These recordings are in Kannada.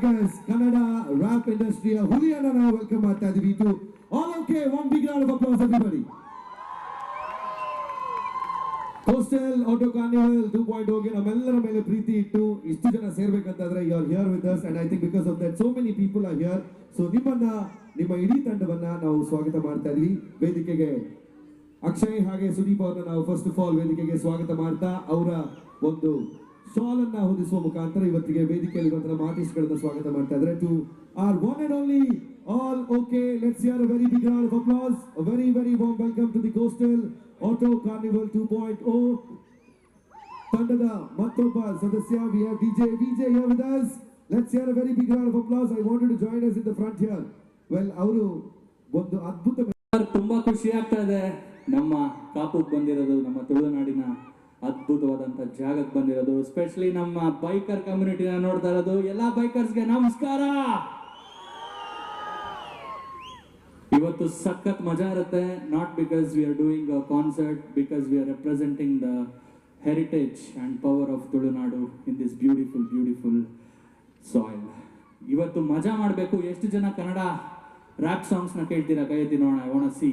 Kannada rap industry ಹುಲಿಯನ್ನ ನಾವು ವೆಲ್ಕಮ್ ಮಾಡ್ತಾ ಇದೀವಿ to all okay one big round of applause everybody. Coastal Auto Carnival 2.0 ಗೆ ನಮ್ಮೆಲ್ಲರ ಮೇಲೆ ಪ್ರೀತಿ ಇಟ್ಟು ಇಷ್ಟು ಜನ ಸೇರ್ಬೇಕಂತಂದ್ರೆ you are here with us and I think because of that so many people are here. So ನಿಮ್ಮ ಇಡೀ ತಂಡವನ್ನ ನಾವು ಸ್ವಾಗತ ಮಾಡ್ತಾ ಇದೀವಿ ವೇದಿಕೆಗೆ. ಅಕ್ಷಯ್ ಹಾಗೆ ಸುದೀಪ್ ಅವರನ್ನ ನಾವು ಫಸ್ಟ್ ಆಫ್ ಆಲ್ ವೇದಿಕೆಗೆ ಸ್ವಾಗತ ಮಾಡ್ತಾ ಅವರ ಒಂದು ಶಾಲ್ ಅನ್ನ ಹೊದಿಸುವ ಮುಖಾಂತರ ಇವತ್ತಿಗೆ ವೇದಿಕೆಯಲ್ಲಿ ನಮ್ಮ ಆರ್ಟಿಸ್ಟ್ಗಳನ್ನ ಸ್ವಾಗತ ಮಾಡ್ತಾ ಇದ್ದಾರೆ. To our one and only all okay, let's hear a very big round of applause, a very warm welcome to the Coastal Auto Carnival 2.0 ತಂಡದ ಮತ್ತೊಬ್ಬ ಸದಸ್ಯ. We have DJ here with us. Let's hear a very big round of applause. I wanted to join us in the front here. Well, ಅವರು ಒಂದು ಅದ್ಭುತ ತುಂಬಾ ಖುಷಿ ಆಗ್ತಾ ಇದೆ. ನಮ್ಮ ಕಾಪುಗೆ ಬಂದಿರೋದು, ನಮ್ಮ ತುಳುನಾಡಿನ ಅದ್ಭುತವಾದಂತ ಜಾಗಕ್ಕೆ ಬಂದಿರೋದು, ಎಸ್ಪೆಷಲಿ ನಮ್ಮ ಬೈಕರ್ ಕಮ್ಯುನಿಟಿನ ನೋಡ್ತಾ ಇರೋದು. ಎಲ್ಲಾ ಬೈಕರ್ಸ್ಗೆ ನಮಸ್ಕಾರ. ಇವತ್ತು ಸಖತ್ ಮಜಾ ಇರುತ್ತೆ. Not because we are doing a concert, because we are representing the heritage and power of Tulunadu in this beautiful soil. ಇವತ್ತು ಮಜಾ ಮಾಡಬೇಕು. ಎಷ್ಟು ಜನ ಕನ್ನಡ ರ್ಯಾಪ್ ಸಾಂಗ್ಸ್ ನ ಕೇಳ್ತೀರಾ? ಕೈ ಎತ್ತಿ ನೋಡೋಣ. I want to see.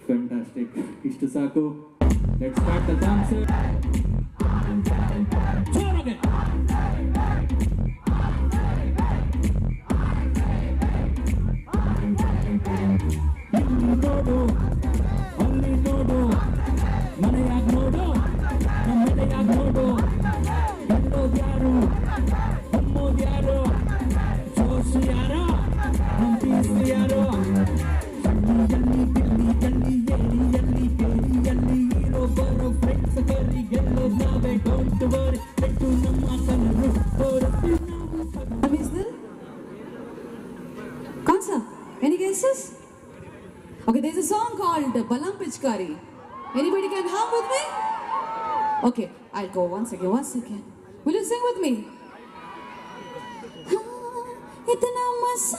Fantastic. ಇಷ್ಟು ಸಾಕು. Let's start the concert. ಜೋರಾಗಿ ನೋಡು, ಅಲ್ಲಿ ನೋಡು, ಮನೆಯಾಗ ನೋಡು, ನಮ್ಮೆಲೆಯಾಗ ನೋಡು. ಗೆಲ್ಲೋದು ಯಾರು, ಹೊಮ್ಮೋದು ಯಾರು, ಜೋಶ್ ಯಾರು, ನಮ್ಮ ಪೀಸ್ ಯಾರು? ಎಲ್ಲಿ ಗೆಲ್ಲಿ ಎಲ್ಲಿ ಕೇಳಿ ಹೀರೋ ಬರೋ ಫ್ರೆಂಡ್ಸ್ ಕರಿ ಗೆಲ್ಲೋದು ನಾವೇ. ಡೋಂಟ್ ವರಿ, ಬೆಟ್ಟು ನಮ್ಮ ಕಲರು ತೋರಿಸ್ತೀವಿ ನಾವು. What is this? Kansa, any guesses? Okay, there's a song called Balam Pichkari. Anybody can hum with me? Okay, I'll go one second. Will you sing with me? Itna masa